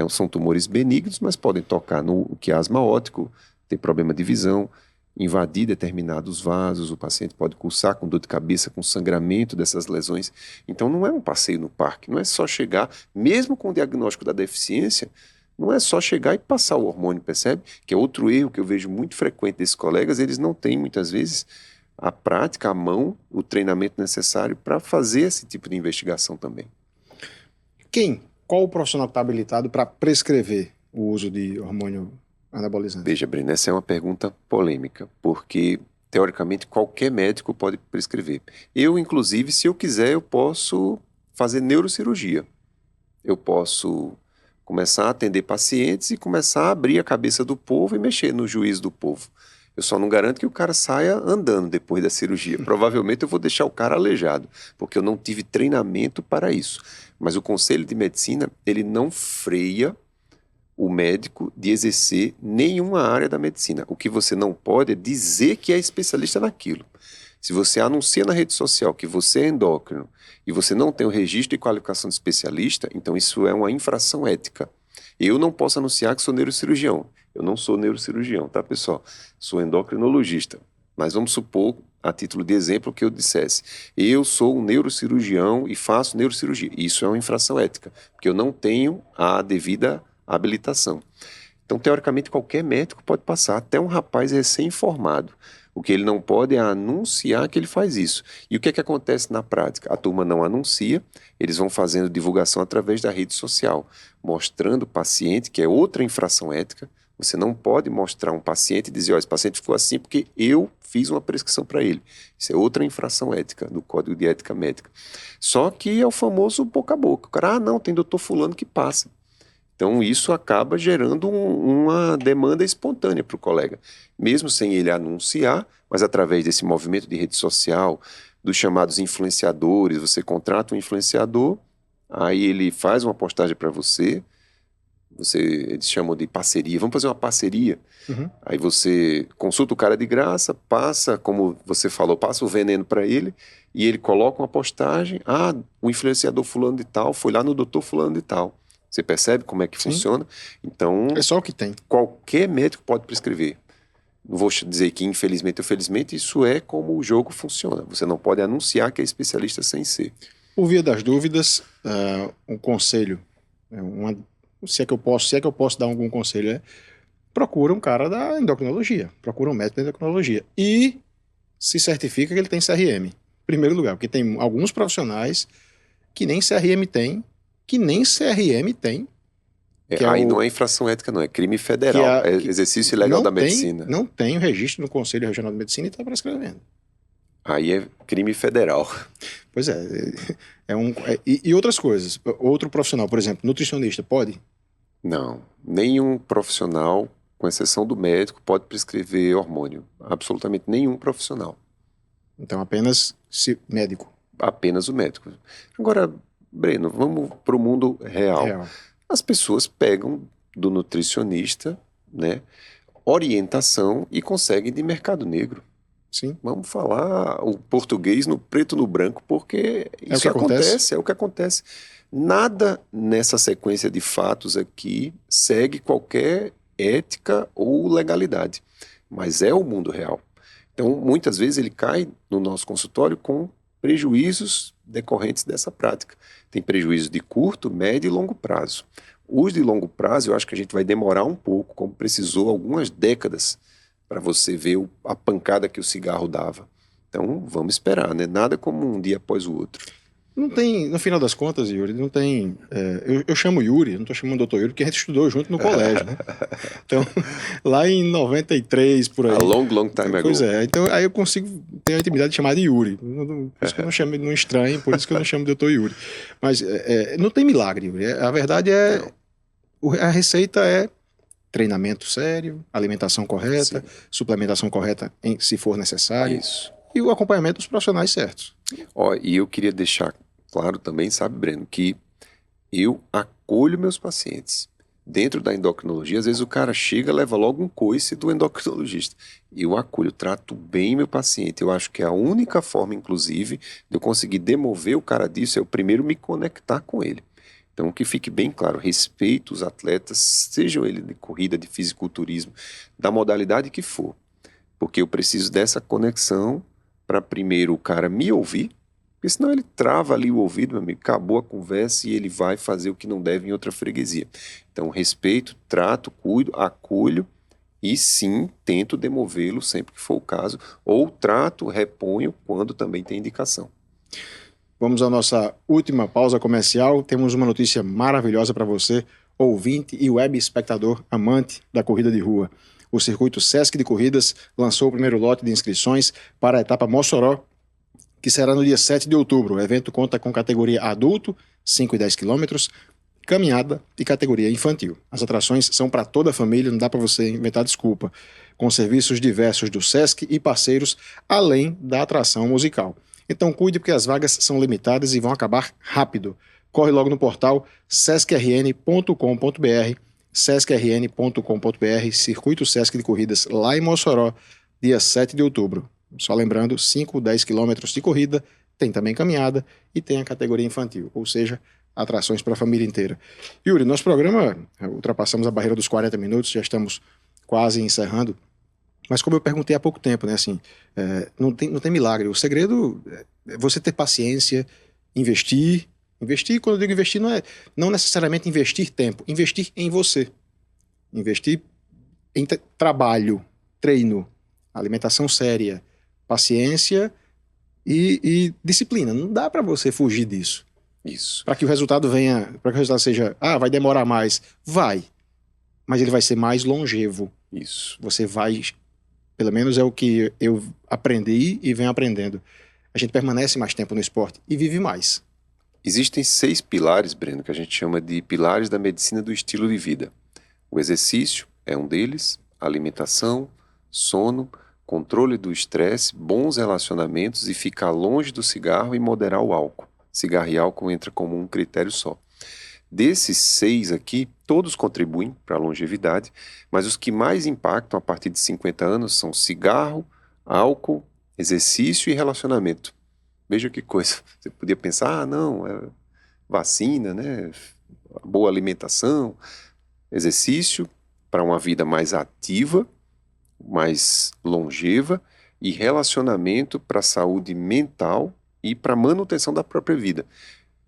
São tumores benignos, mas podem tocar no quiasma óptico, ter problema de visão, invadir determinados vasos, o paciente pode cursar com dor de cabeça, com sangramento dessas lesões. Então não é um passeio no parque, não é só chegar, mesmo com o diagnóstico da deficiência, não é só chegar e passar o hormônio, percebe? Que é outro erro que eu vejo muito frequente desses colegas, eles não têm muitas vezes a prática, a mão, o treinamento necessário para fazer esse tipo de investigação também. Qual o profissional que está habilitado para prescrever o uso de hormônio anabolizante? Veja, Breno, essa é uma pergunta polêmica, porque, teoricamente, qualquer médico pode prescrever. Eu, inclusive, se eu quiser, eu posso fazer neurocirurgia. Eu posso começar a atender pacientes e começar a abrir a cabeça do povo e mexer no juízo do povo. Eu só não garanto que o cara saia andando depois da cirurgia. Provavelmente eu vou deixar o cara aleijado, porque eu não tive treinamento para isso. Mas o Conselho de Medicina, ele não freia o médico de exercer nenhuma área da medicina. O que você não pode é dizer que é especialista naquilo. Se você anuncia na rede social que você é endócrino e você não tem o registro de qualificação de especialista, então isso é uma infração ética. Eu não posso anunciar que sou neurocirurgião. Eu não sou neurocirurgião, tá, pessoal? Sou endocrinologista. Mas vamos supor, a título de exemplo, que eu dissesse: eu sou um neurocirurgião e faço neurocirurgia. Isso é uma infração ética, porque eu não tenho a devida habilitação. Então, teoricamente, qualquer médico pode passar, até um rapaz recém-formado. O que ele não pode é anunciar que ele faz isso. E o que é que acontece na prática? A turma não anuncia, eles vão fazendo divulgação através da rede social, mostrando o paciente, que é outra infração ética. Você não pode mostrar um paciente e dizer: esse paciente ficou assim porque eu fiz uma prescrição para ele. Isso é outra infração ética do Código de Ética Médica. Só que é o famoso boca a boca. O cara, não, tem doutor fulano que passa. Então isso acaba gerando uma demanda espontânea para o colega. Mesmo sem ele anunciar, mas através desse movimento de rede social, dos chamados influenciadores, você contrata um influenciador, aí ele faz uma postagem para você, eles chamam de parceria, vamos fazer uma parceria. Aí você consulta o cara de graça, passa, como você falou, passa o veneno para ele, e ele coloca uma postagem: o influenciador fulano de tal foi lá no doutor fulano de tal. Você percebe como é que funciona? Então, é só o que tem. Qualquer médico pode prescrever. Não vou dizer que infelizmente ou felizmente, isso é como o jogo funciona. Você não pode anunciar que é especialista sem ser. Por via das dúvidas, um conselho, se é que eu posso dar algum conselho, procura um cara da endocrinologia, procura um médico da endocrinologia e se certifica que ele tem CRM, em primeiro lugar, porque tem alguns profissionais que nem CRM tem, aí não é infração ética, não, é crime federal, é exercício ilegal da medicina. Não tem o registro no Conselho Regional de Medicina e está prescrevendo. Aí é crime federal. Pois é. E outras coisas. Outro profissional, por exemplo, nutricionista, pode? Não. Nenhum profissional, com exceção do médico, pode prescrever hormônio. Absolutamente nenhum profissional. Então apenas médico. Apenas o médico. Agora, Breno, vamos para o mundo real. As pessoas pegam do nutricionista, né, orientação e conseguem de mercado negro. Sim. Vamos falar o português no preto no branco, porque isso acontece, é o que acontece. Nada nessa sequência de fatos aqui segue qualquer ética ou legalidade, mas é o mundo real. Então, muitas vezes ele cai no nosso consultório com prejuízos decorrentes dessa prática. Tem prejuízos de curto, médio e longo prazo. Os de longo prazo, eu acho que a gente vai demorar um pouco, como precisou algumas décadas para você ver a pancada que o cigarro dava. Então, vamos esperar, né? Nada como um dia após o outro. Não tem, no final das contas, Yuri, não tem. Eu chamo Yuri, não estou chamando Dr. Yuri, porque a gente estudou junto no colégio, né? Então, lá em 93, por aí. A long time ago. Pois é, então aí eu consigo ter a intimidade de chamar de Yuri. Por isso que eu não chamo, não estranho, por isso que eu não chamo de Dr. Yuri. Mas não tem milagre, Yuri. A verdade é. A receita é treinamento sério, alimentação correta, sim, suplementação correta se for necessário. Isso. E o acompanhamento dos profissionais certos. E eu queria deixar claro também, sabe, Breno, que eu acolho meus pacientes. Dentro da endocrinologia, às vezes o cara chega, leva logo um coice do endocrinologista. Eu acolho, trato bem meu paciente. Eu acho que a única forma, inclusive, de eu conseguir demover o cara disso é eu primeiro me conectar com ele. Então, que fique bem claro, respeito os atletas, sejam eles de corrida, de fisiculturismo, da modalidade que for. Porque eu preciso dessa conexão para primeiro o cara me ouvir, porque senão ele trava ali o ouvido, meu amigo, acabou a conversa e ele vai fazer o que não deve em outra freguesia. Então, respeito, trato, cuido, acolho e sim, tento demovê-lo sempre que for o caso, ou trato, reponho quando também tem indicação. Vamos à nossa última pausa comercial. Temos uma notícia maravilhosa para você, ouvinte e web espectador amante da corrida de rua. O Circuito Sesc de Corridas lançou o primeiro lote de inscrições para a etapa Mossoró, que será no dia 7 de outubro. O evento conta com categoria adulto, 5 e 10 quilômetros, caminhada e categoria infantil. As atrações são para toda a família, não dá para você inventar desculpa, com serviços diversos do Sesc e parceiros, além da atração musical. Então cuide, porque as vagas são limitadas e vão acabar rápido. Corre logo no portal sescrn.com.br, sescrn.com.br, Circuito Sesc de Corridas lá em Mossoró, dia 7 de outubro. Só lembrando, 5, 10 quilômetros de corrida, tem também caminhada e tem a categoria infantil, ou seja, atrações para a família inteira. Yuri, nosso programa, ultrapassamos a barreira dos 40 minutos, já estamos quase encerrando, mas como eu perguntei há pouco tempo, né, assim, não tem milagre. O segredo é você ter paciência, investir. Investir, quando eu digo investir, não necessariamente investir tempo, investir em você. Investir em trabalho, treino, alimentação séria, paciência e disciplina. Não dá para você fugir disso. Isso. Para que o resultado venha, para que o resultado seja, vai demorar mais. Vai. Mas ele vai ser mais longevo. Isso. Você vai, pelo menos é o que eu aprendi e venho aprendendo. A gente permanece mais tempo no esporte e vive mais. Existem 6 pilares, Breno, que a gente chama de pilares da medicina do estilo de vida. O exercício é um deles, a alimentação, sono, controle do estresse, bons relacionamentos e ficar longe do cigarro e moderar o álcool. Cigarro e álcool entra como um critério só. Desses 6 aqui, todos contribuem para a longevidade, mas os que mais impactam a partir de 50 anos são cigarro, álcool, exercício e relacionamento. Veja que coisa, você podia pensar, não, é vacina, né? Boa alimentação, exercício para uma vida mais ativa, mais longeva e relacionamento para a saúde mental e para a manutenção da própria vida.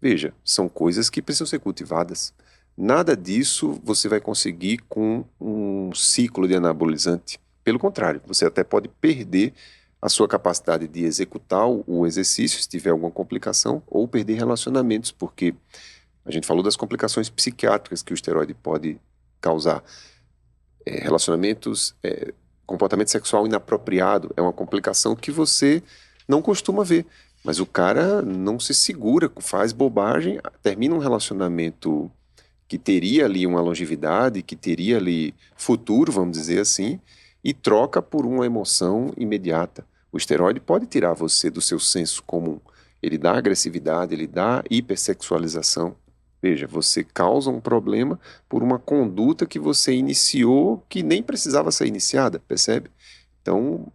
Veja, são coisas que precisam ser cultivadas. Nada disso você vai conseguir com um ciclo de anabolizante. Pelo contrário, você até pode perder a sua capacidade de executar o exercício, se tiver alguma complicação, ou perder relacionamentos, porque a gente falou das complicações psiquiátricas que o esteroide pode causar. Relacionamentos, comportamento sexual inapropriado, é uma complicação que você não costuma ver, mas o cara não se segura, faz bobagem, termina um relacionamento que teria ali uma longevidade, que teria ali futuro, vamos dizer assim, e troca por uma emoção imediata. O esteroide pode tirar você do seu senso comum. Ele dá agressividade, ele dá hipersexualização. Veja, você causa um problema por uma conduta que você iniciou que nem precisava ser iniciada, percebe? Então,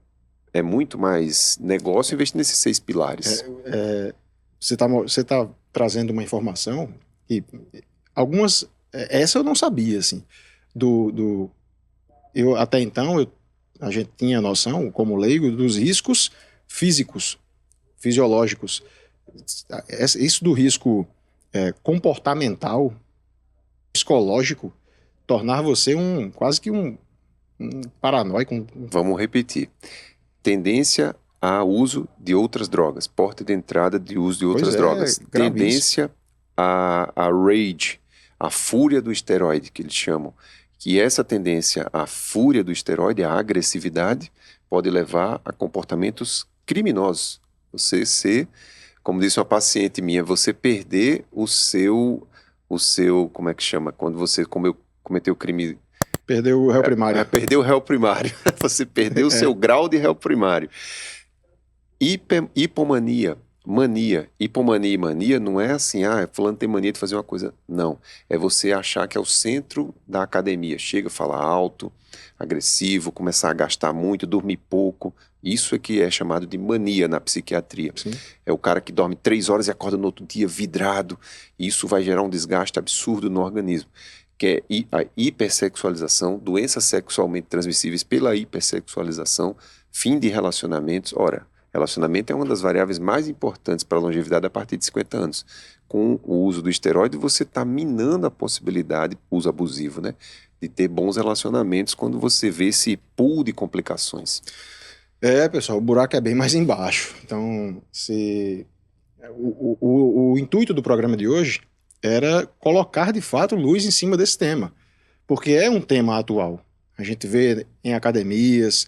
é muito mais negócio investir nesses 6 pilares. Você tá trazendo uma informação que algumas... essa eu não sabia, assim. Eu, até então, a gente tinha noção, como leigo, dos riscos físicos, fisiológicos. Isso do risco comportamental, psicológico, tornar você quase que um paranoico. Vamos repetir. Tendência a uso de outras drogas, porta de entrada de uso de outras drogas. Tendência a rage, a fúria do esteroide, que eles chamam. Que essa tendência à fúria do esteroide, à agressividade, pode levar a comportamentos criminosos. Você ser, como disse uma paciente minha, você perder o seu, como é que chama? Quando você cometeu o crime... Perdeu o réu primário. Perdeu o réu primário. Você perdeu o seu grau de réu primário. Hipomania. Mania. Hipomania e mania não é assim, fulano tem mania de fazer uma coisa. Não. É você achar que é o centro da academia. Chega, fala alto, agressivo, começar a gastar muito, dormir pouco. Isso é que é chamado de mania na psiquiatria. Sim. É o cara que dorme 3 horas e acorda no outro dia vidrado. E isso vai gerar um desgaste absurdo no organismo. Que é a hipersexualização, doenças sexualmente transmissíveis pela hipersexualização, fim de relacionamentos. Ora, relacionamento é uma das variáveis mais importantes para a longevidade a partir de 50 anos. Com o uso do esteroide, você está minando a possibilidade, uso abusivo, né, de ter bons relacionamentos quando você vê esse pool de complicações. Pessoal, o buraco é bem mais embaixo. Então, o intuito do programa de hoje era colocar, de fato, luz em cima desse tema. Porque é um tema atual. A gente vê em academias,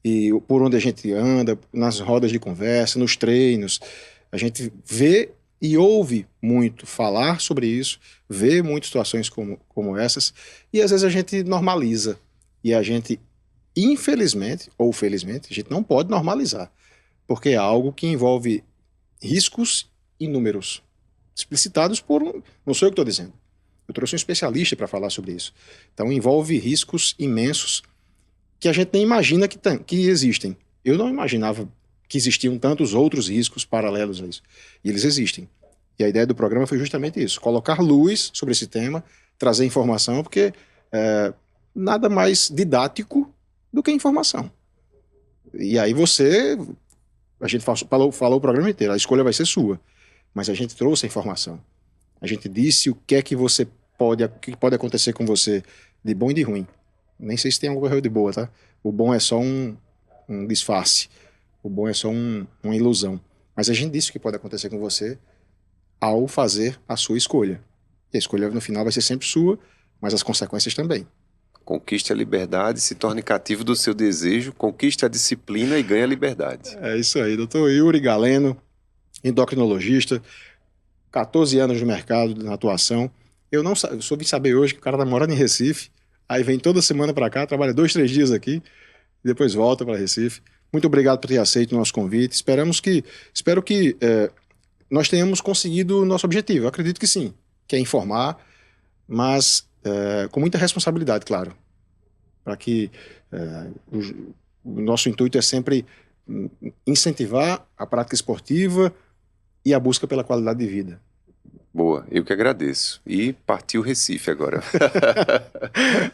e por onde a gente anda, nas rodas de conversa, nos treinos, a gente vê e ouve muito falar sobre isso, vê muitas situações como essas, e às vezes a gente normaliza. E a gente, infelizmente, ou felizmente, a gente não pode normalizar, porque é algo que envolve riscos inúmeros, explicitados por não sou eu que estou dizendo. Eu trouxe um especialista para falar sobre isso. Então envolve riscos imensos que a gente nem imagina que existem. Eu não imaginava que existiam tantos outros riscos paralelos a isso. E eles existem. E a ideia do programa foi justamente isso, colocar luz sobre esse tema, trazer informação, porque nada mais didático do que informação. E aí a gente falou o programa inteiro, a escolha vai ser sua. Mas a gente trouxe a informação. A gente disse o que é que que pode acontecer com você de bom e de ruim. Nem sei se tem algo de boa, tá? O bom é só um disfarce. O bom é só uma ilusão. Mas a gente disse o que pode acontecer com você ao fazer a sua escolha. E a escolha no final vai ser sempre sua, mas as consequências também. Conquiste a liberdade, se torne cativo do seu desejo, conquiste a disciplina e ganhe a liberdade. É isso aí, doutor Yuri Galeno, endocrinologista, 14 anos no mercado, na atuação. Eu só vim saber hoje que o cara tá morando em Recife, aí vem toda semana para cá, trabalha 2-3 dias aqui, e depois volta para Recife. Muito obrigado por ter aceito o nosso convite. Espero que nós tenhamos conseguido o nosso objetivo. Eu acredito que sim, que é informar, mas com muita responsabilidade, claro. Para que o nosso intuito é sempre incentivar a prática esportiva e a busca pela qualidade de vida. Boa, eu que agradeço. E partiu Recife agora.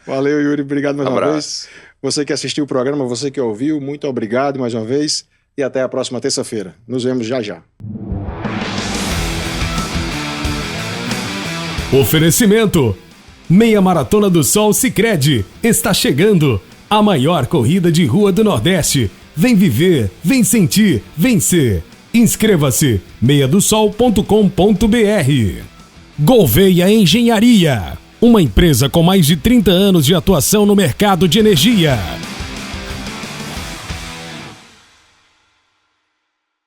Valeu, Yuri. Obrigado mais uma vez. Você que assistiu o programa, você que ouviu, muito obrigado mais uma vez. E até a próxima terça-feira. Nos vemos já já. Oferecimento: Meia Maratona do Sol Sicredi. Está chegando a maior corrida de rua do Nordeste. Vem viver, vem sentir, vencer. Inscreva-se, meiadosol.com.br. Gouveia Engenharia, uma empresa com mais de 30 anos de atuação no mercado de energia.